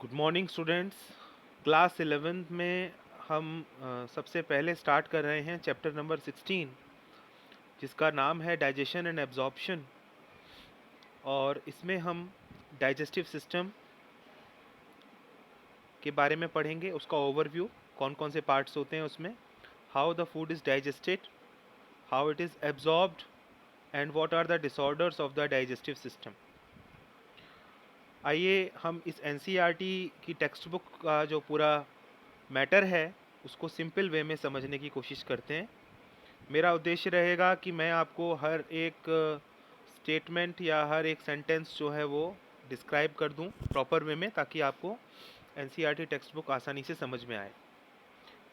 Good morning students. Class 11th में हम सबसे पहले स्टार्ट कर रहे हैं चैप्टर नंबर 16, जिसका नाम है डाइजेशन एंड एब्जॉर्प्शन। और इसमें हम डाइजेस्टिव सिस्टम के बारे में पढ़ेंगे, उसका ओवरव्यू, कौन कौन से पार्ट्स होते हैं उसमें, how the food is digested, how it is absorbed and what are the disorders of the digestive system. आइए हम इस एनसीईआरटी की टेक्स्ट बुक का जो पूरा मैटर है उसको सिंपल वे में समझने की कोशिश करते हैं। मेरा उद्देश्य रहेगा कि मैं आपको हर एक स्टेटमेंट या हर एक सेंटेंस जो है वो डिस्क्राइब कर दूं प्रॉपर वे में, ताकि आपको एनसीईआरटी टेक्स्ट बुक आसानी से समझ में आए।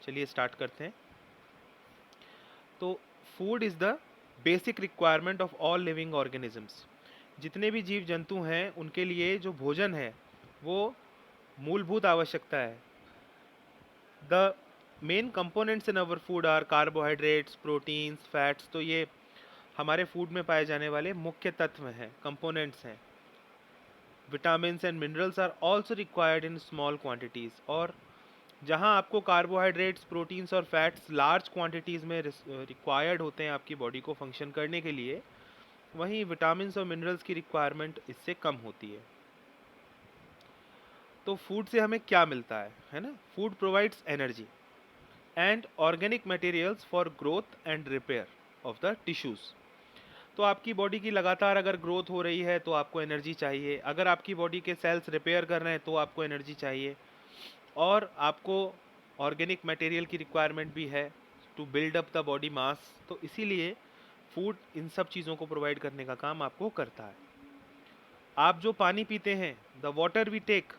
चलिए स्टार्ट करते हैं। तो food is the basic requirement of all living organisms. जितने भी जीव जंतु हैं उनके लिए जो भोजन है वो मूलभूत आवश्यकता है। The main components in our food are carbohydrates, proteins, fats. तो ये हमारे फूड में पाए जाने वाले मुख्य तत्व हैं, कंपोनेंट्स हैं। Vitamins and minerals are also required in small quantities. और जहां आपको कार्बोहाइड्रेट्स, प्रोटीन्स और फैट्स लार्ज क्वांटिटीज़ में रिक्वायर्ड होते हैं आपकी बॉडी को फंक्शन करने के लिए, वहीं विटामिन्स और मिनरल्स की रिक्वायरमेंट इससे कम होती है। तो फूड से हमें क्या मिलता है ना? Food provides energy and organic materials for growth and repair of the tissues. तो आपकी बॉडी की लगातार अगर ग्रोथ हो रही है तो आपको एनर्जी चाहिए, अगर आपकी बॉडी के सेल्स रिपेयर कर रहे हैं तो आपको एनर्जी चाहिए, और आपको ऑर्गेनिक मटेरियल की रिक्वायरमेंट भी है to build up the body mass. तो इसीलिए फूड इन सब चीज़ों को प्रोवाइड करने का काम आपको करता है। आप जो पानी पीते हैं, the water we take,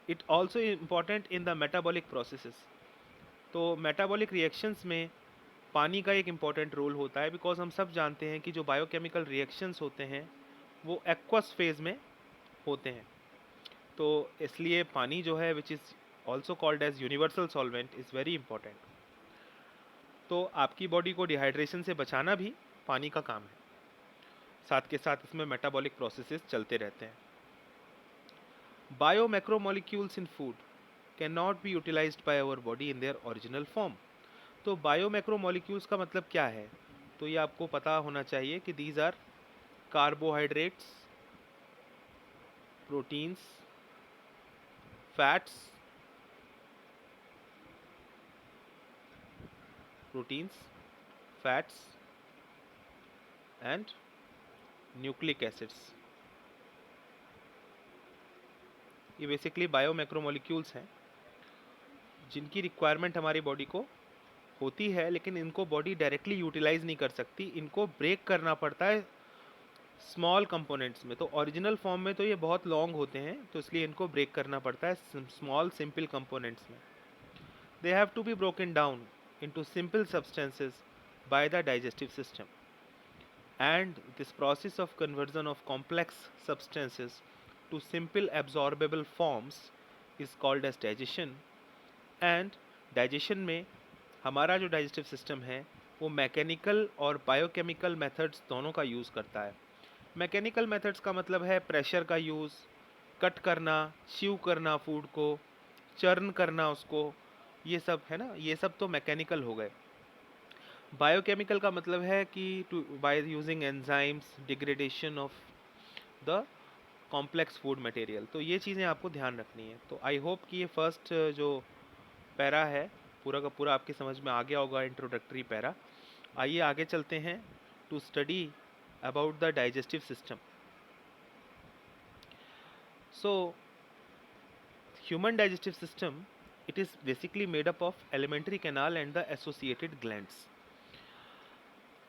it also important in the metabolic processes. तो मेटाबॉलिक रिएक्शंस में पानी का एक इम्पॉर्टेंट रोल होता है, बिकॉज हम सब जानते हैं कि जो बायोकेमिकल रिएक्शंस होते हैं वो एक्वस फेज में होते हैं। तो इसलिए पानी जो है, which is also called as universal solvent, is very important. तो आपकी बॉडी को डिहाइड्रेशन से बचाना भी पानी का काम है। साथ के साथ इसमें मेटाबॉलिक प्रोसेसेस चलते रहते हैं। Bio macromolecules in food can not be utilized by our body in their original form. तो बायो मैक्रोमोलिक्यूल्स का मतलब क्या है? तो ये आपको पता होना चाहिए कि these are carbohydrates, proteins, fats, proteins, fats and nucleic acids. ये बेसिकली बायो मैक्रोमोलिक्यूल्स हैं जिनकी रिक्वायरमेंट हमारी बॉडी को होती है, लेकिन इनको बॉडी डायरेक्टली यूटिलाइज नहीं कर सकती, इनको ब्रेक करना पड़ता है स्मॉल कंपोनेंट्स में। तो ओरिजिनल फॉर्म में तो ये बहुत लॉन्ग होते हैं, तो इसलिए इनको ब्रेक करना पड़ता है स्मॉल सिंपल कंपोनेंट्स में। They have to be broken down into simple substances by the digestive system, and this process of conversion of complex substances to simple absorbable forms is called as digestion. and digestion में हमारा जो digestive system है वो mechanical और biochemical methods दोनों का use करता है। मैकेनिकल मेथड्स का मतलब है प्रेशर का यूज़, कट करना, च्यू करना फूड को, चर्न करना उसको, ये सब है ना, ये सब तो मैकेनिकल हो गए। बायोकेमिकल का मतलब है कि to by using enzymes degradation of the complex food material. तो ये चीज़ें आपको ध्यान रखनी है। तो आई होप कि ये फर्स्ट जो पैरा है पूरा का पूरा आपकी समझ में आ गया होगा, इंट्रोडक्टरी पैरा। आइए आगे चलते हैं to study about the digestive system. So human digestive system, it is basically made up of alimentary canal and the associated glands.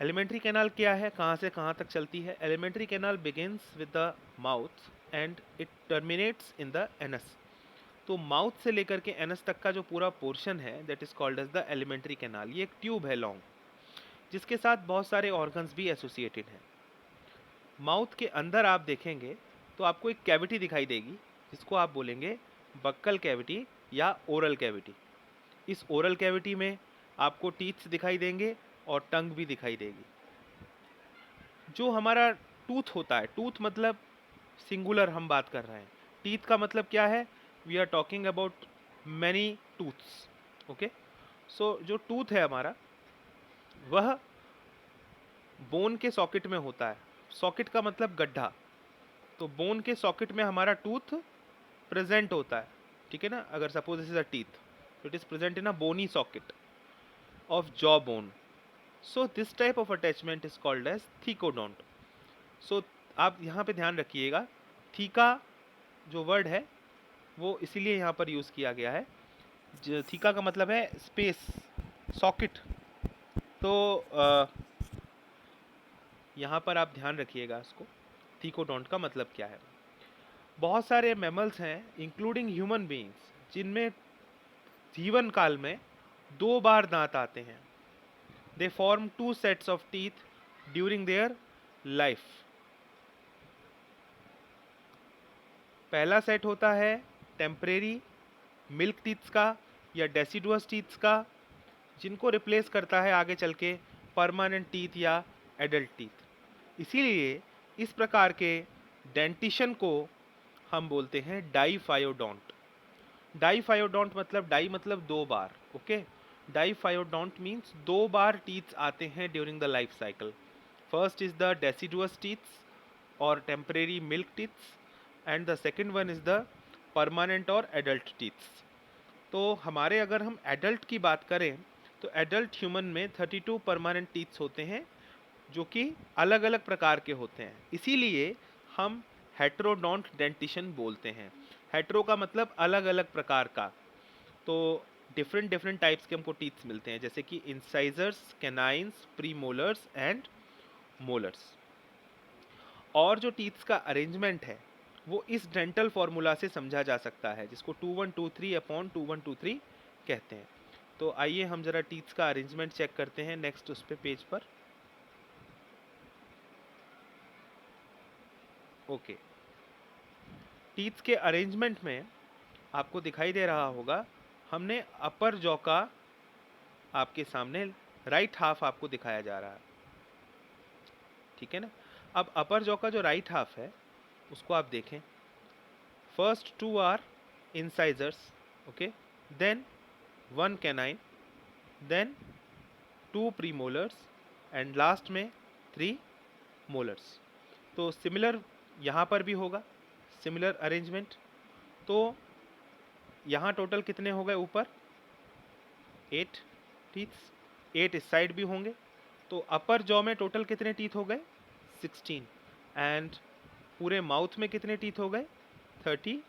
Alimentary canal क्या है, कहाँ से कहाँ तक चलती है? Alimentary canal begins with the mouth and it terminates in the anus. तो mouth से लेकर के एनस तक का जो पूरा पोर्शन है that is called as the alimentary canal. ये एक ट्यूब है लॉन्ग, जिसके साथ बहुत सारे ऑर्गन्स भी एसोसिएटेड हैं। माउथ के अंदर आप देखेंगे तो आपको एक कैविटी दिखाई देगी, जिसको आप बोलेंगे बक्कल कैविटी या ओरल कैविटी। इस ओरल कैविटी में आपको टीथ दिखाई देंगे और टंग भी दिखाई देगी। जो हमारा टूथ होता है, टूथ मतलब सिंगुलर हम बात कर रहे हैं, टीथ का मतलब क्या है? We are talking about many tooths. Okay, so जो टूथ है हमारा वह बोन के सॉकेट में होता है. सॉकेट का मतलब गड्ढा. तो बोन के सॉकेट में हमारा टूथ प्रेजेंट होता है. ठीक है ना. अगर suppose this is a teeth, it is present in a bony socket of jaw bone. So this type of attachment is called as thecodont. So आप यहाँ पे ध्यान रखिएगा, थीका जो वर्ड है वो इसीलिए यहाँ पर यूज़ किया गया है. थीका का मतलब है स्पेस, सॉकेट. तो यहाँ पर आप ध्यान रखिएगा इसको, थीकोडोंट का मतलब क्या है. बहुत सारे मैमल्स हैं इंक्लूडिंग ह्यूमन बीइंग्स जिनमें जीवन काल में 2 बार दांत आते हैं. They form 2 sets of teeth during their life. पहला सेट होता है टेम्परेरी मिल्क टीथ्स का या डेसिडुअस टीथ्स का, जिनको रिप्लेस करता है आगे चल के परमानेंट टीथ या एडल्ट टीथ. इसीलिए इस प्रकार के डेंटिशन को हम बोलते हैं डाईफायोडोंट. डाईफायोडोंट मतलब डाई मतलब 2 बार. ओके, डाईफायोडोंट मीन्स 2 बार टीथ्स आते हैं during the life cycle. First is the deciduous teeths और temporary milk teeths, and the second one is the permanent और एडल्ट टीथ्स. तो हमारे अगर हम एडल्ट की बात करें तो एडल्ट ह्यूमन में 32 परमानेंट टीथ्स होते हैं जो कि अलग अलग प्रकार के होते हैं. इसीलिए हम हेटेरोडोंट डेंटिशन बोलते हैं. हेटेरो का मतलब अलग अलग प्रकार का. तो डिफरेंट डिफरेंट टाइप्स के हमको टीथ्स मिलते हैं, जैसे कि incisors, canines, premolars and molars. और जो टीथ्स का अरेंजमेंट है वो इस डेंटल फॉर्मूला से समझा जा सकता है, जिसको 2123/2123 कहते हैं. तो आइए हम जरा टीथ्स का अरेंजमेंट चेक करते हैं नेक्स्ट उस पे पेज पर. ओके, टीथ्स के अरेंजमेंट में आपको दिखाई दे रहा होगा, हमने अपर जॉ का आपके सामने राइट हाफ आपको दिखाया जा रहा है. ठीक है ना. अब अपर जॉ का जो राइट हाफ है उसको आप देखें. First 2 are incisors. Okay, then 1 canine, then 2 premolars and last में 3 मोलर्स. तो सिमिलर यहाँ पर भी होगा, सिमिलर अरेंजमेंट. तो यहाँ टोटल कितने हो गए ऊपर 8 टीथ्स, 8 इस साइड भी होंगे. तो अपर जॉ में टोटल कितने टीथ हो गए 16, एंड पूरे माउथ में कितने टीथ हो गए 32.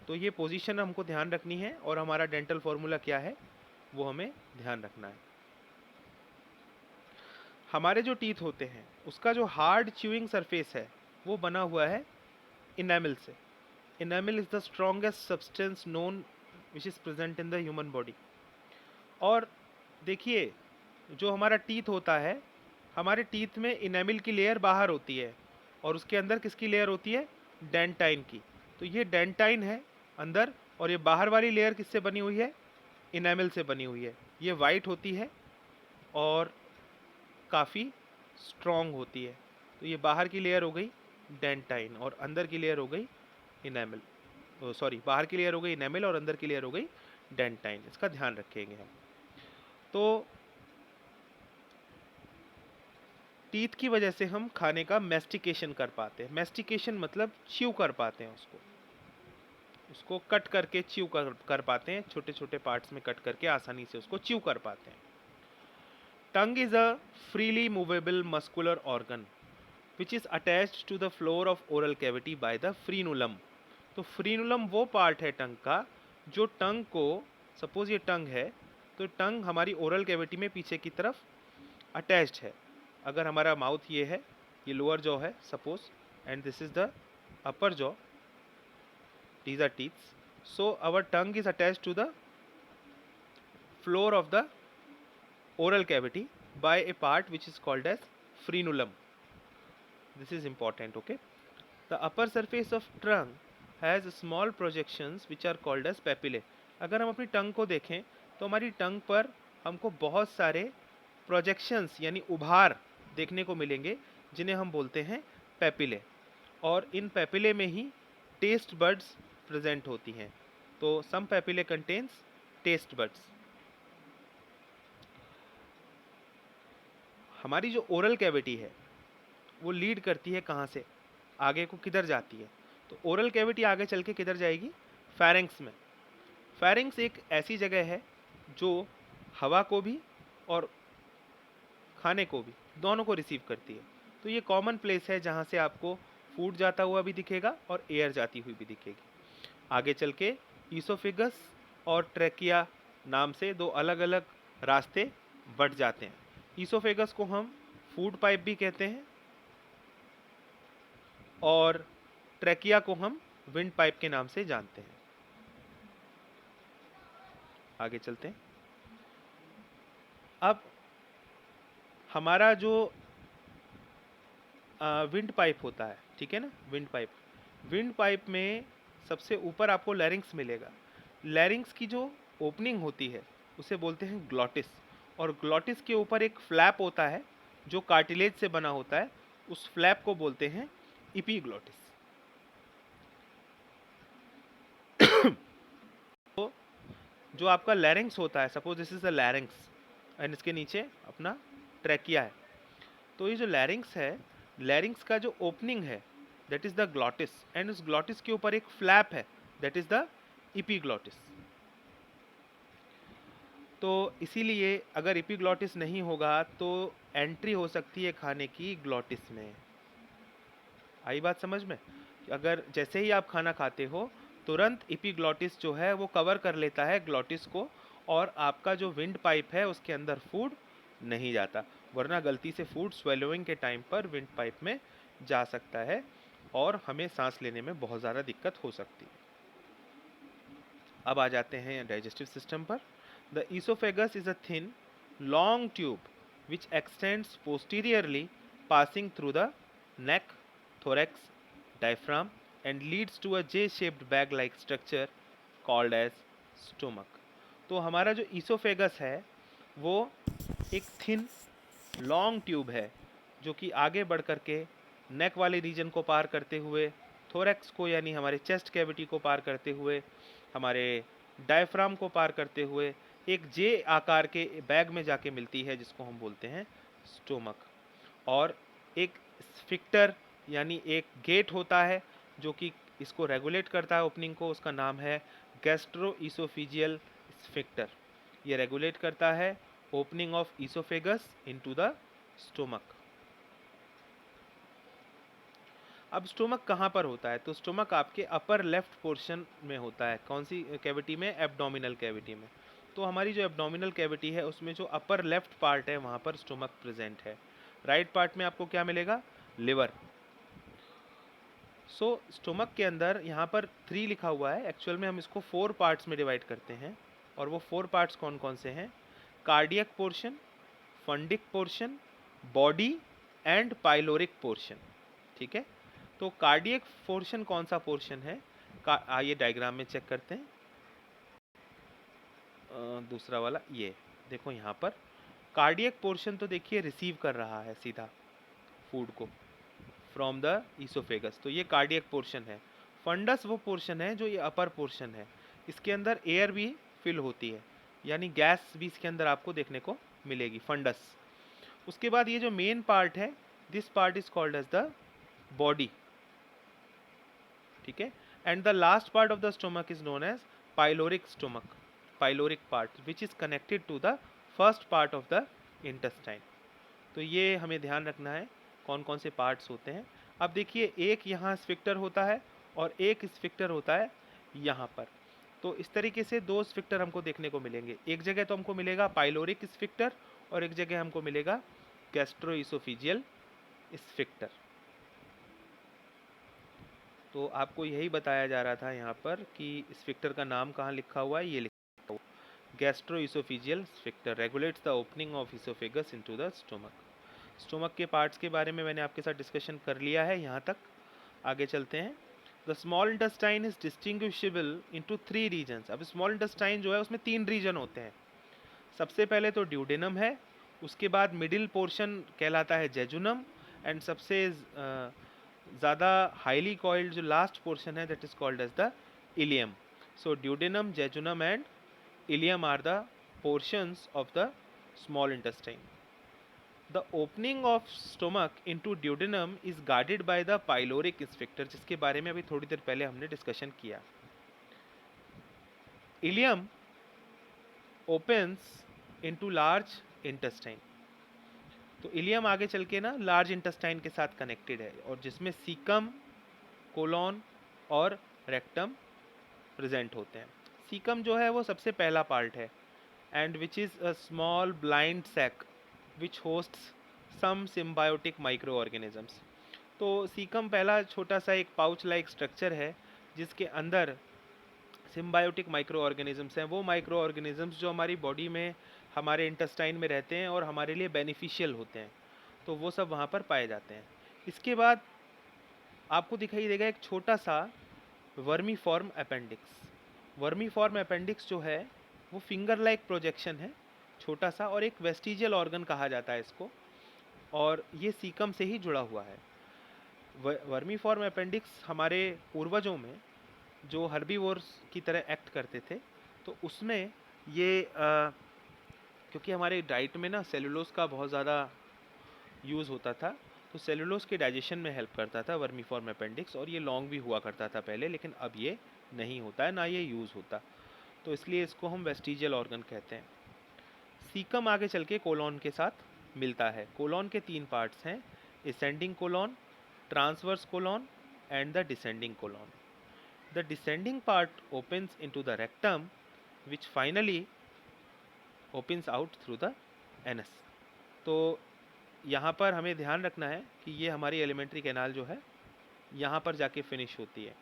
तो ये पोजीशन हमको ध्यान रखनी है और हमारा डेंटल फॉर्मूला क्या है वो हमें ध्यान रखना है. हमारे जो टीथ होते हैं उसका जो हार्ड च्यूइंग सरफेस है वो बना हुआ है इनेमल से. Enamel is the strongest substance known which is present in the human body. और देखिए, जो हमारा टीथ होता है, हमारे टीथ में इनेमल की लेयर बाहर होती है और उसके अंदर किसकी लेयर होती है डेंटाइन की. तो ये डेंटाइन है अंदर, और ये बाहर वाली लेयर किससे बनी हुई है इनेमल से बनी हुई है. ये वाइट होती है और काफ़ी स्ट्रॉन्ग होती है. तो ये बाहर की लेयर हो गई डेंटाइन और अंदर की लेयर हो गई इनेमल. सॉरी, बाहर की लेयर हो गई इनेमल और अंदर की लेयर हो गई डेंटाइन. इसका ध्यान रखेंगे हम. तो टीथ की वजह से हम खाने का मैस्टिकेशन कर पाते हैं. मैस्टिकेशन मतलब च्यू कर पाते हैं, उसको कट करके च्यू कर पाते हैं, छोटे छोटे पार्ट्स में कट करके आसानी से उसको च्यू कर पाते हैं. Tongue is a freely movable muscular organ which is attached to the floor of oral cavity by the frenulum. तो फ्रीनुलम वो पार्ट है टंग का जो टंग को, सपोज ये टंग है तो टंग हमारी ओरल कैविटी में पीछे की तरफ अटैच्ड है. अगर हमारा माउथ ये है, ये लोअर जॉ है suppose, and this is the upper jaw, these are teeth. So our tongue is attached to the floor of the oral cavity by a part which is called as frenulum. This is important. Okay, the upper surface of tongue has small projections which are called as papillae. अगर हम अपनी टंग को देखें तो हमारी टंग पर हमको बहुत सारे प्रोजेक्शंस यानी उभार देखने को मिलेंगे जिन्हें हम बोलते हैं पेपिले. और इन पेपिले में ही टेस्ट बड्स प्रेजेंट होती हैं। तो सम पैपिले कंटेन्स टेस्ट बड्स। हमारी जो ओरल कैविटी है वो लीड करती है कहाँ से, आगे को किधर जाती है? तो ओरल कैविटी आगे चल के किधर जाएगी? फेरेंक्स में। फेरेंक्स एक ऐसी जगह है जो हवा को भी और खाने को भी दोनों को रिसीव करती है। तो ये कॉमन प्लेस है जहाँ से आपको फूड जाता हुआ भी दिखेगा और एयर जाती हुई भी दिखेगी। आगे चल के ईसोफेगस और ट्रैकिया नाम से दो अलग अलग रास्ते बढ़ जाते हैं। ईसोफेगस को हम फूड पाइप भी कहते हैं और ट्रैकिया को हम विंड पाइप के नाम से जानते हैं। आगे चलते हैं। अब हमारा जो विंड पाइप होता है, ठीक है ना, विंड पाइप में सबसे ऊपर आपको लैरिंक्स मिलेगा। लैरिंक्स की जो ओपनिंग होती है उसे बोलते हैं ग्लॉटिस, और ग्लॉटिस के ऊपर एक फ्लैप होता है जो कार्टिलेज से बना होता है, उस फ्लैप को बोलते हैं इपीग्लॉटिस। तो जो आपका लैरिंक्स होता है, suppose this is the larynx and इसके नीचे अपना ट्रैकिया है, तो ये जो लैरिंक्स है, लैरिंक्स का जो ओपनिंग है that is the glottis, and उस ग्लॉटिस के ऊपर एक फ्लैप है दैट इज द इपीग्लॉटिस। तो इसीलिए अगर इपीग्लॉटिस नहीं होगा तो एंट्री हो सकती है खाने की ग्लॉटिस में। आई बात समझ में? अगर जैसे ही आप खाना खाते हो तुरंत इपीग्लॉटिस जो है वो कवर कर लेता है ग्लॉटिस को, और आपका जो विंड पाइप है उसके अंदर फूड नहीं जाता, वरना गलती से फूड स्वेलोइंग के टाइम पर विंड पाइप में जा सकता है और हमें सांस लेने में बहुत ज़्यादा दिक्कत हो सकती है। अब आ जाते हैं डाइजेस्टिव सिस्टम पर। The oesophagus is a thin long tube which x tends posteriorly passing through the neck, thorax, diaphragm and leads to a J-shaped bag-like structure called as stomach। तो हमारा जो ईसोफेगस है वो एक थिन लॉन्ग ट्यूब है जो कि आगे बढ़ करके नेक वाले रीजन को पार करते हुए, थोरैक्स को यानी हमारे चेस्ट कैविटी को पार करते हुए, हमारे डायफ्राम को पार करते हुए एक जे आकार के बैग में जाके मिलती है जिसको हम बोलते हैं स्टोमक। और एक स्फिक्टर यानी एक गेट होता है जो कि इसको रेगुलेट करता है ओपनिंग को, उसका नाम है गैस्ट्रोइसोफेजियल स्फिक्टर। ये रेगुलेट करता है opening of oesophagus into the stomach. अब स्टोमक कहाँ पर होता है? तो स्टोमक आपके अपर लेफ्ट पोर्शन में होता है। कौन सी कैविटी में? एब्डोमिनल कैविटी में। तो हमारी जो एब्डोमिनल कैविटी है उसमें जो अपर लेफ्ट पार्ट है वहाँ पर स्टोमक प्रेजेंट है। राइट पार्ट में आपको क्या मिलेगा? लिवर। सो स्टोमक के अंदर यहाँ पर 3 लिखा हुआ है, एक्चुअल में हम इसको 4 पार्ट्स में डिवाइड करते हैं, और वो 4 पार्ट्स कौन कौन से हैं? Cardiac portion, fundic portion, body and pyloric portion. ठीक है, तो कार्डियक पोर्शन कौन सा पोर्शन है? आइए डायग्राम में चेक करते हैं। दूसरा वाला ये देखो, यहाँ पर कार्डियक पोर्शन तो देखिए रिसीव कर रहा है सीधा फूड को फ्रॉम द ईसोफेगस, तो ये कार्डियक पोर्शन है। फंडस वो पोर्शन है जो ये अपर पोर्शन है, इसके अंदर एयर भी फिल होती है, यानी गैस भी इसके अंदर आपको देखने को मिलेगी, फंडस। उसके बाद ये जो मेन पार्ट है, this part is called as the body. ठीक है, and the last part of the stomach is known as pyloric stomach, pyloric part which is connected to the first part of the intestine. तो ये हमें ध्यान रखना है कौन कौन से पार्ट्स होते हैं। अब देखिए, एक यहाँ स्फिक्टर होता है और एक स्फिक्टर होता है यहाँ पर। तो इस तरीके से 2 स्फिक्टर हमको देखने को मिलेंगे। एक जगह तो हमको मिलेगा पाइलोरिक स्फिक्टर और एक जगह हमको मिलेगा गैस्ट्रोइसोफेजियल स्फिक्टर। तो आपको यही बताया जा रहा था यहाँ पर कि स्फिक्टर का नाम कहाँ लिखा हुआ है, ये लिखा हुआ, gastroesophageal sphincter regulates the opening of oesophagus into the stomach. Stomach के पार्ट्स के बारे में मैंने आपके साथ डिस्कशन कर लिया है यहाँ तक। आगे चलते हैं। The small intestine is distinguishable into 3 regions. अब स्मॉल इंटेस्टाइन जो है उसमें 3 रीजन होते हैं। सबसे पहले तो ड्यूडेनम है, उसके बाद मिडिल पोर्शन कहलाता है जेजुनम, एंड सबसे ज़्यादा हाईली कॉइल्ड जो लास्ट पोर्शन है that is called as the ileum. So duodenum, jejunum and ileum are the portions of the small intestine. The opening of stomach into duodenum is guarded by the pyloric sphincter, जिसके बारे में अभी थोड़ी देर पहले हमने discussion किया. Ileum opens into large intestine. तो ilium आगे चल के ना लार्ज इंटेस्टाइन के साथ कनेक्टेड है, और जिसमें सीकम, कोलोन और रेक्टम प्रेजेंट होते हैं. सीकम जो है वो सबसे पहला पार्ट है, and which is a small blind sac which hosts some symbiotic micro organisms. तो सीकम पहला छोटा सा एक पाउच लाइक स्ट्रक्चर है जिसके अंदर सिम्बायोटिक माइक्रो ऑर्गेनिजम्स हैं. वो माइक्रो ऑर्गेनिजम्स जो हमारी बॉडी में हमारे इंटेस्टाइन में रहते हैं और हमारे लिए बेनिफिशियल होते हैं, तो वो सब वहाँ पर पाए जाते हैं. इसके बाद आपको दिखाई देगा एक छोटा सा वर्मीफॉर्म अपेंडिक्स. वर्मीफॉर्म अपेंडिक्स जो है वो फिंगर लाइक प्रोजेक्शन है, छोटा सा, और एक वेस्टिजियल ऑर्गन कहा जाता है इसको, और ये सीकम से ही जुड़ा हुआ है. वर्मीफॉर्म अपेंडिक्स हमारे पूर्वजों में जो हर्बीवोर्स की तरह एक्ट करते थे, तो उसमें ये क्योंकि हमारे डाइट में ना सेलुलोज का बहुत ज़्यादा यूज़ होता था, तो सेलुलोज के डाइजेशन में हेल्प करता था वर्मीफॉर्म अपेंडिक्स, और ये लॉन्ग भी हुआ करता था पहले, लेकिन अब ये नहीं होता है, ना ये यूज़ होता, तो इसलिए इसको हम वेस्टिजियल ऑर्गन कहते हैं. सीकम आगे चल के कोलॉन के साथ मिलता है. कोलॉन के 3 पार्ट्स हैं, ascending colon, transverse colon and the descending colon. The descending part opens into the rectum, which finally opens out through the anus. तो यहाँ पर हमें ध्यान रखना है कि ये हमारी एलिमेंट्री कैनाल जो है यहाँ पर जाके फिनिश होती है.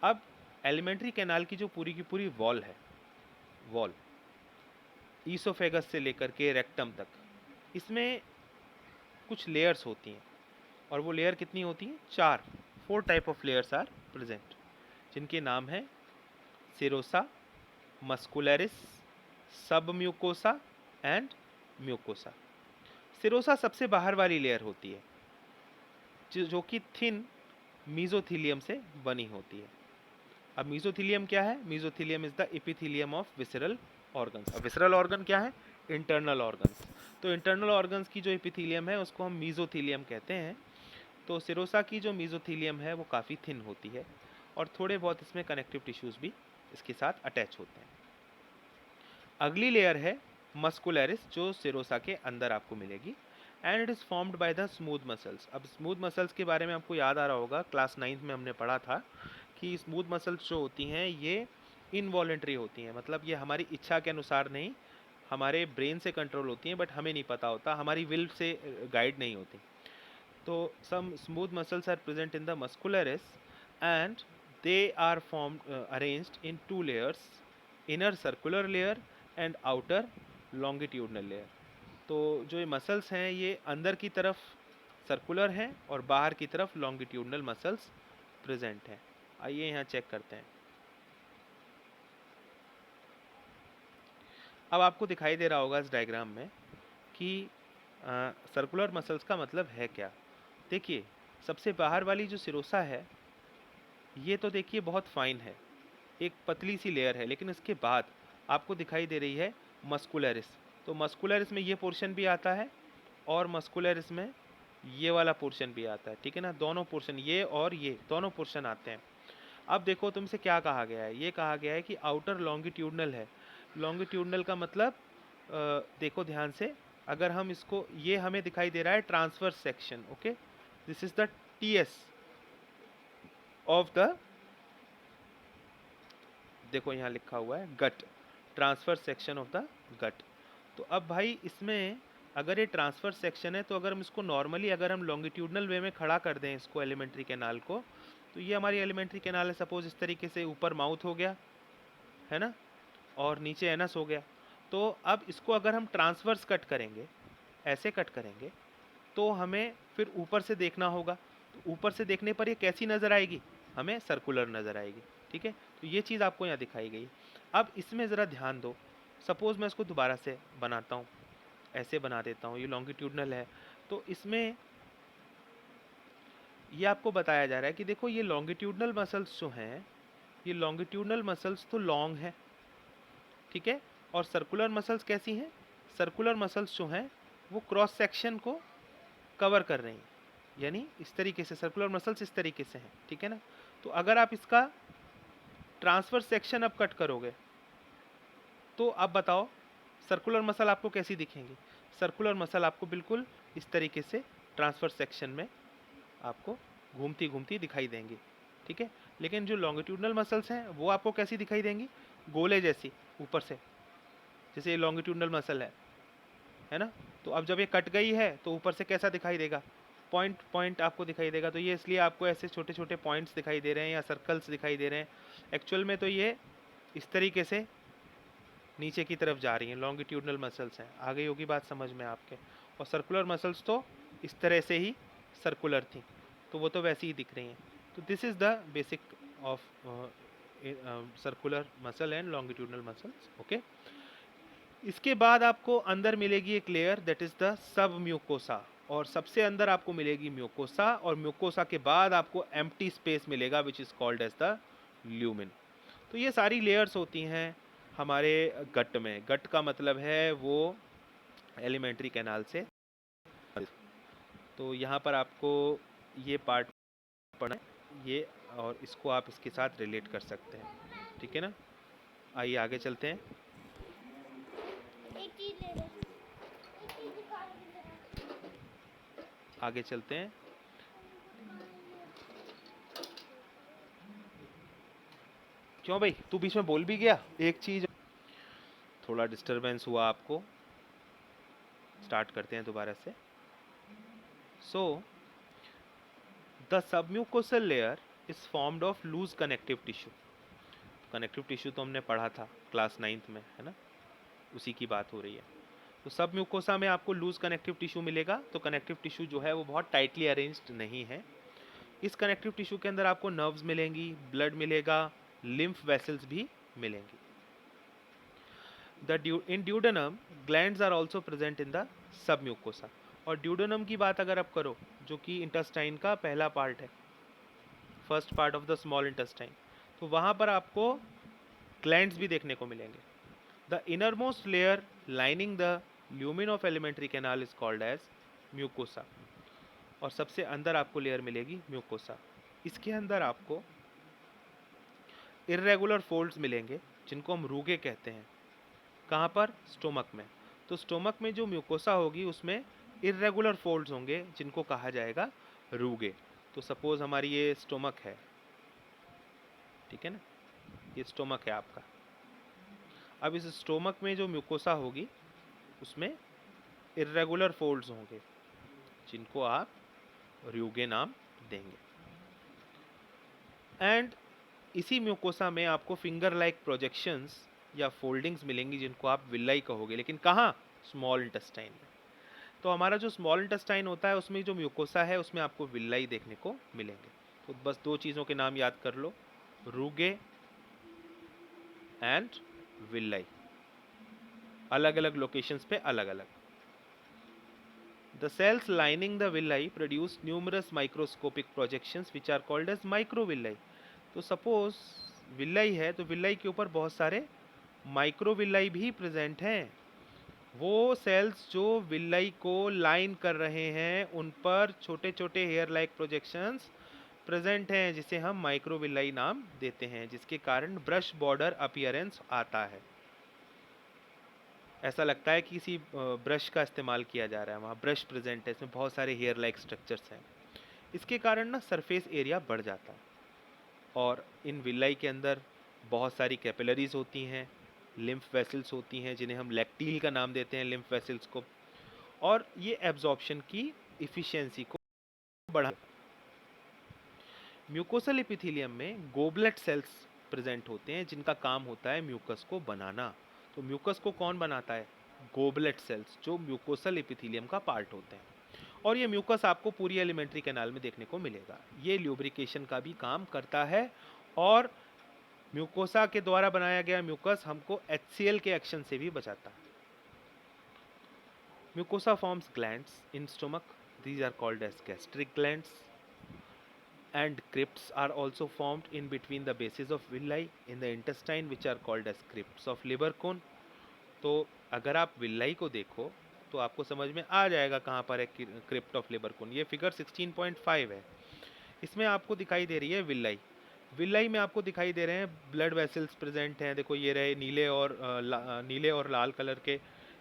अब एलिमेंट्री कैनाल की जो पूरी की पूरी वॉल है, वॉल ईसोफेगस से लेकर के रेक्टम तक, इसमें कुछ लेयर्स होती हैं, और वो लेयर कितनी होती हैं? 4 type of layers are present, जिनके नाम हैं serosa, muscularis, submucosa and mucosa. Serosa सबसे बाहर वाली लेयर होती है, जो कि थिन मीजोथीलियम से बनी होती है. अब मीजोथीलियम क्या है? Mesothelium is the epithelium of visceral organs. अब विसरल ऑर्गन क्या है? Internal organs. तो इंटरनल ऑर्गन्स की जो एपिथीलियम है उसको हम मीजोथीलियम कहते हैं. तो सेरोसा की जो मीजोथीलियम है वो काफ़ी थिन होती है, और थोड़े बहुत इसमें कनेक्टिव टिश्यूज़ भी इसके साथ अटैच होते हैं. अगली लेयर है मस्कुलरिस, जो सेरोसा के अंदर आपको मिलेगी, and it is formed by the smooth muscles. अब स्मूथ मसल्स के बारे में आपको याद आ रहा होगा, क्लास 9th में हमने पढ़ा था कि स्मूथ मसल्स जो होती हैं ये इनवॉलेंट्री होती हैं, मतलब ये हमारी इच्छा के अनुसार नहीं, हमारे ब्रेन से कंट्रोल होती हैं, बट हमें नहीं पता होता, हमारी विल से गाइड नहीं होती. तो some smooth muscles are present in the muscularis, and they are formed arranged in 2 layers, inner circular layer and outer longitudinal layer. तो जो ये मसल्स हैं ये अंदर की तरफ सर्कुलर हैं और बाहर की तरफ लॉन्गिट्यूडनल मसल्स प्रेजेंट हैं. आइए यहाँ चेक करते हैं. अब आपको दिखाई दे रहा होगा इस डायग्राम में कि सर्कुलर मसल्स का मतलब है क्या. देखिए, सबसे बाहर वाली जो सिरोसा है ये तो देखिए बहुत फाइन है, एक पतली सी लेयर है, लेकिन इसके बाद आपको दिखाई दे रही है मस्कुलरिस. तो मस्कुलरिस में ये पोर्शन भी आता है और मस्कुलरिस में ये वाला पोर्शन भी आता है, ठीक है ना. दोनों पोर्शन, ये और ये दोनों पोर्शन आते हैं. अब देखो तुमसे क्या कहा गया है, ये कहा गया है कि आउटर लॉन्गिट्यूडनल है. लॉन्गिट्यूडनल का मतलब देखो ध्यान से, अगर हम इसको, ये हमें दिखाई दे रहा है transverse section. Okay, this is the TS of the, देखो यहाँ लिखा हुआ है gut, transfer section of the gut. तो अब भाई इसमें अगर ये ट्रांसफर सेक्शन है, तो अगर हम इसको नॉर्मली, अगर हम लॉन्गिट्यूडनल वे में खड़ा कर दें इसको, एलिमेंट्री कैनाल को, तो ये हमारी एलिमेंट्री कैनाल है. सपोज इस तरीके से ऊपर माउथ हो गया है ना, और नीचे एनस हो गया. तो अब इसको अगर हम ट्रांसवर्स कट करेंगे, ऐसे कट करेंगे, तो हमें फिर ऊपर से देखना होगा. तो ऊपर से देखने पर ये कैसी नज़र आएगी? हमें सर्कुलर नज़र आएगी, ठीक है. तो ये चीज़ आपको यहाँ दिखाई गई. अब इसमें ज़रा ध्यान दो. सपोज़ मैं इसको दोबारा से बनाता हूँ, ऐसे बना देता हूँ, ये लॉन्गिट्यूडनल है. तो इसमें ये आपको बताया जा रहा है कि देखो ये लॉन्गिट्यूडनल मसल्स जो हैं ये लॉन्गिट्यूडनल मसल्स तो लॉन्ग है, ठीक है, और सर्कुलर मसल्स कैसी हैं? सर्कुलर मसल्स जो हैं वो क्रॉस सेक्शन को कवर कर रही हैं, यानी इस तरीके से सर्कुलर मसल्स इस तरीके से हैं, ठीक है ना। तो अगर आप इसका ट्रांसफर सेक्शन अब कट करोगे तो अब बताओ सर्कुलर मसल आपको कैसी दिखेंगी? सर्कुलर मसल आपको बिल्कुल इस तरीके से ट्रांसफर सेक्शन में आपको घूमती घूमती दिखाई देंगी, ठीक है। लेकिन जो लॉन्गिट्यूडनल मसल्स हैं वो आपको कैसी दिखाई देंगी? गोले जैसी ऊपर से, जैसे ये लॉन्गिट्यूडनल मसल है ना। तो अब जब ये कट गई है तो ऊपर से कैसा दिखाई देगा? पॉइंट पॉइंट आपको दिखाई देगा। तो ये इसलिए आपको ऐसे छोटे छोटे पॉइंट्स दिखाई दे रहे हैं या सर्कल्स दिखाई दे रहे हैं। एक्चुअल में तो ये इस तरीके से नीचे की तरफ जा रही हैं, लॉन्गिट्यूडनल मसल्स हैं। आ गई होगी बात समझ में आपके। और सर्कुलर मसल्स तो इस तरह से ही सर्कुलर थी, तो वो तो वैसी ही दिख रही हैं। तो this is the basic of circular muscle and longitudinal muscles, okay. इसके बाद आपको अंदर मिलेगी एक layer, that is the sub mucosa, और सबसे अंदर आपको मिलेगी म्यूकोसा, और म्यूकोसा के बाद आपको एम्प्टी स्पेस मिलेगा which is called as the lumen. तो ये सारी लेयर्स होती हैं हमारे गट में। गट का मतलब है वो एलिमेंट्री कैनाल से। तो यहाँ पर आपको ये पार्ट पढ़ना है, ये, और इसको आप इसके साथ रिलेट कर सकते हैं, ठीक है ना। आइए आगे चलते हैं। आगे चलते हैं। क्यों भाई, तू बीच में बोल भी गया? एक चीज, थोड़ा डिस्टरबेंस हुआ आपको। स्टार्ट करते हैं दोबारा से। So the submucosal layer is formed of loose connective tissue. Connective tissue तो हमने पढ़ा था क्लास 9th में, है ना, उसी की बात हो रही है। तो सब म्यूकोसा में आपको लूज कनेक्टिव टिश्यू मिलेगा। तो कनेक्टिव टिश्यू जो है वो बहुत टाइटली अरेंज्ड नहीं है। इस कनेक्टिव टिश्यू के अंदर आपको नर्व्स मिलेंगी, ब्लड मिलेगा, लिम्फ वेसल्स भी मिलेंगी। In duodenum, glands are also present in the submucosa। और ड्यूडेनम की बात अगर आप करो, जो कि इंटेस्टाइन का पहला पार्ट है, first part of the small intestine, तो वहाँ पर आपको ग्लैंड्स भी देखने को मिलेंगे। The innermost layer lining the lumen of alimentary canal is called as mucosa. और सबसे अंदर आपको लेयर मिलेगी म्यूकोसा। इसके अंदर आपको इर्रेगुलर फोल्ड्स मिलेंगे जिनको हम रूगे कहते हैं। कहाँ पर? स्टोमक में। तो स्टोमक में जो म्यूकोसा होगी उसमें इर्रेगुलर फोल्ड्स होंगे जिनको कहा जाएगा रूगे। तो सपोज हमारी ये स्टोमक है, ठीक है ना, ये स्टोमक है आपका। अब इस स्टोमक में जो म्यूकोसा होगी उसमें इर्रेगुलर फोल्ड्स होंगे जिनको आप रूगे नाम देंगे। एंड इसी म्यूकोसा में आपको फिंगर लाइक प्रोजेक्शंस या फोल्डिंग्स मिलेंगी जिनको आप विल्लाई कहोगे। लेकिन कहाँ? स्मॉल इंटेस्टाइन में। तो हमारा जो स्मॉल इंटेस्टाइन होता है उसमें जो म्यूकोसा है उसमें आपको विल्लाई देखने को मिलेंगे। तो बस दो चीज़ों के नाम याद कर लो, रूगे एंड विल्लाई, अलग अलग लोकेशंस पे अलग अलग। The cells lining the villi produce numerous microscopic projections which are called as microvilli. तो सपोज विल्लाई है तो विल्लाई के ऊपर बहुत सारे माइक्रोविल्लाई भी प्रेजेंट हैं। वो सेल्स जो विल्लाई को लाइन कर रहे हैं उन पर छोटे छोटे हेयर लाइक प्रोजेक्शंस प्रेजेंट हैं जिसे हम माइक्रोविल्लाई नाम देते हैं, जिसके कारण ब्रश बॉर्डर अपीयरेंस आता है। ऐसा लगता है कि किसी ब्रश का इस्तेमाल किया जा रहा है, वहाँ ब्रश प्रेजेंट है, इसमें बहुत सारे हेयर लाइक स्ट्रक्चर्स हैं। इसके कारण ना सरफेस एरिया बढ़ जाता है। और इन विल्लाई के अंदर बहुत सारी कैपिलरीज होती हैं, लिम्फ वेसल्स होती हैं जिन्हें हम लैक्टील का नाम देते हैं, लिम्फ वेसल्स को। और ये एब्जॉर्प्शन की इफिशियंसी को बढ़ा। म्यूकोसल एपिथेलियम में गोबलेट सेल्स प्रेजेंट होते हैं जिनका काम होता है म्यूकस को बनाना। तो म्यूकस को कौन बनाता है? गोबलेट सेल्स, जो म्यूकोसल एपिथेलियम का पार्ट होते हैं। और ये म्यूकस आपको पूरी एलिमेंट्री कैनाल में देखने को मिलेगा। ये ल्यूब्रिकेशन का भी काम करता है। और म्यूकोसा के द्वारा बनाया गया म्यूकस हमको HCl के एक्शन से भी बचाता है। Mucosa forms glands in stomach, these are called as gastric glands. and crypts are also formed in between the bases of villi in the intestine which are called as crypts of liver cone. तो अगर आप विल्लाई को देखो तो आपको समझ में आ जाएगा कहाँ पर है क्रिप्ट ऑफ लिबर कोन। ये फिगर 16.5 है। इसमें आपको दिखाई दे रही है विल्लाई। विल्लाई में आपको दिखाई दे रहे हैं ब्लड वेसल्स प्रेजेंट हैं। देखो ये रहे नीले और नीले और लाल कलर के।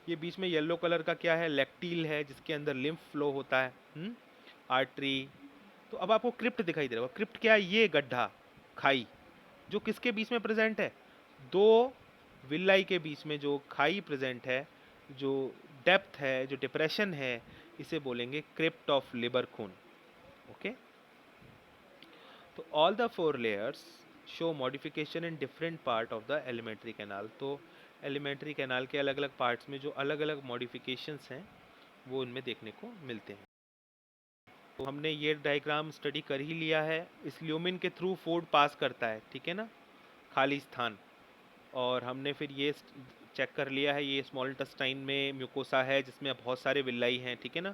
ये बीच में येलो कलर का क्या है, लेक्टील है, जिसके अंदर लिम्फ फ्लो होता है, आर्टरी। तो अब आपको क्रिप्ट दिखाई दे रहा होगा। क्रिप्ट क्या है, ये गड्ढा, खाई, जो किसके बीच में प्रेजेंट है, दो विल्लाई के बीच में जो खाई प्रेजेंट है, जो डेप्थ है, जो डिप्रेशन है, इसे बोलेंगे क्रिप्ट ऑफ लिबर खून। ओके, तो all the 4 layers show modification in different part of the alimentary canal. तो एलिमेंट्री कैनाल के अलग अलग पार्ट्स में जो अलग अलग मॉडिफिकेशंस हैं वो इनमें देखने को मिलते हैं। तो हमने ये डायग्राम स्टडी कर ही लिया है। इस ल्यूमिन के थ्रू फूड पास करता है, ठीक है ना, खाली स्थान। और हमने फिर ये चेक कर लिया है, ये स्मॉल इंटेस्टाइन में म्यूकोसा है जिसमें बहुत सारे विल्लाई हैं, ठीक है ना,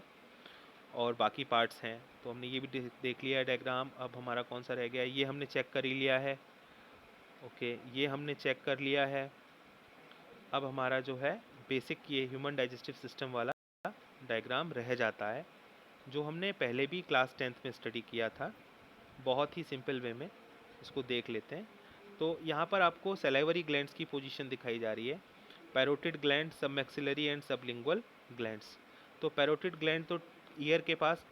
और बाकी पार्ट्स हैं। तो हमने ये भी देख लिया है डायग्राम। अब हमारा कौन सा रह गया, ये हमने चेक कर ही लिया है। ओके, ये हमने चेक कर लिया है। अब हमारा जो है बेसिक ये ह्यूमन डाइजेस्टिव सिस्टम वाला डायग्राम रह जाता है, जो हमने पहले भी क्लास 10th में स्टडी किया था, बहुत ही सिंपल वे में। इसको देख लेते हैं। तो यहाँ पर आपको सैलिवरी ग्लैंड्स की पोजीशन दिखाई जा रही है। पैरोटिड ग्लैंड, सब मैक्सिलरी एंड सबलिंगुअल ग्लैंड्स। तो पैरोटिड ग्लैंड तो ईयर के पास,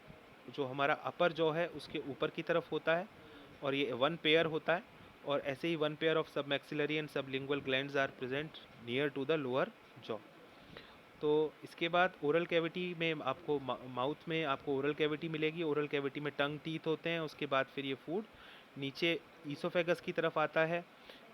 जो हमारा अपर जॉ है उसके ऊपर की तरफ होता है, और ये 1 पेयर होता है। और ऐसे ही 1 pair of submaxillary and sublingual glands are present near to the lower jaw. तो इसके बाद ओरल कैविटी में आपको माउथ में आपको ओरल कैविटी मिलेगी। ओरल कैविटी में टंग टीथ होते हैं। उसके बाद फिर ये फूड नीचे ईसोफेगस की तरफ आता है।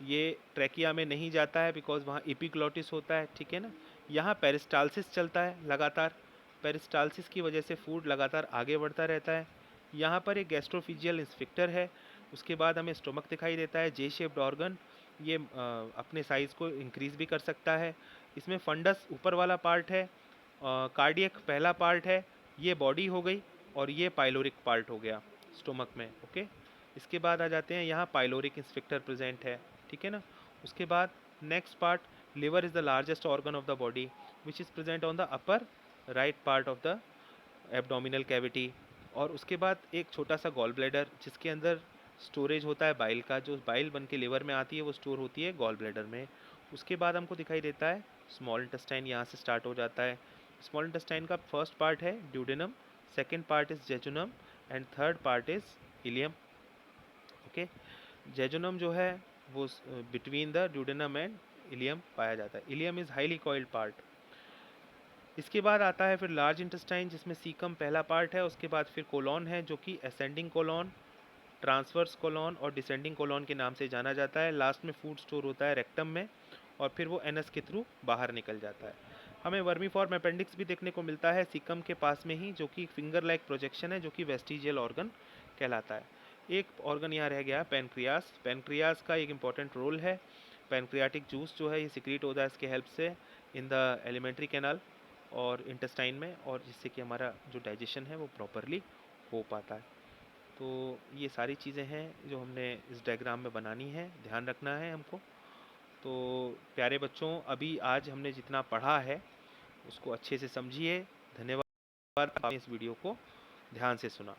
ये ट्रैकिया में नहीं जाता है बिकॉज वहाँ एपिग्लॉटिस होता है, ठीक है ना। यहाँ पेरिस्टालसिस चलता है लगातार। पेरिस्टालसिस की वजह से फूड लगातार आगे बढ़ता रहता है। यहाँ पर एक गैस्ट्रोफिजियल इंस्पेक्टर है। उसके बाद हमें स्टोमक दिखाई देता है, जे शेप्ड ऑर्गन। ये अपने साइज़ को इंक्रीज़ भी कर सकता है। इसमें फंडस ऊपर वाला पार्ट है, कार्डियक पहला पार्ट है, ये बॉडी हो गई, और ये पाइलोरिक पार्ट हो गया स्टोमक में। ओके, इसके बाद आ जाते हैं यहाँ पाइलोरिक इंस्पेक्टर प्रेजेंट है, ठीक है ना। उसके बाद next part, liver is the largest organ of the body which is present on the upper right part of the abdominal cavity. और उसके बाद एक छोटा सा गॉल ब्लैडर जिसके अंदर स्टोरेज होता है बाइल का, जो बाइल बन के लिवर में आती है वो स्टोर होती है गॉल ब्लैडर में। उसके बाद हमको दिखाई देता है स्मॉल इंटेस्टाइन, यहाँ से स्टार्ट हो जाता है। स्मॉल इंटेस्टाइन का फर्स्ट पार्ट है duodenum, second part is jejunum, and third part is ilium. Okay, jejunum जो है वो between the duodenum and ileum पाया जाता है। Ilium is highly coiled part. इसके बाद आता है फिर लार्ज इंटेस्टाइन जिसमें सीकम पहला पार्ट है। उसके बाद फिर कोलॉन है जो कि असेंडिंग कोलॉन, ट्रांसवर्स कोलॉन और डिसेंडिंग कोलॉन के नाम से जाना जाता है। लास्ट में फूड स्टोर होता है रेक्टम में, और फिर वो एनस के थ्रू बाहर निकल जाता है। हमें वर्मीफॉर्म अपेंडिक्स भी देखने को मिलता है सीकम के पास में ही, जो कि फिंगर लाइक प्रोजेक्शन है, जो कि वेस्टिजियल ऑर्गन कहलाता है। एक ऑर्गन यहाँ रह गया पेनक्रियास। पेनक्रियास का एक इंपॉर्टेंट रोल है। पेनक्रियाटिक जूस जो है ये सिक्रीट होता है इसके हेल्प से इन द एलिमेंट्री कैनाल और इंटेस्टाइन में, और जिससे कि हमारा जो डाइजेशन है वो प्रॉपरली हो पाता है। तो ये सारी चीज़ें हैं जो हमने इस डायग्राम में बनानी है, ध्यान रखना है हमको। तो प्यारे बच्चों, अभी आज हमने जितना पढ़ा है उसको अच्छे से समझिए। धन्यवाद, आपने इस वीडियो को ध्यान से सुना।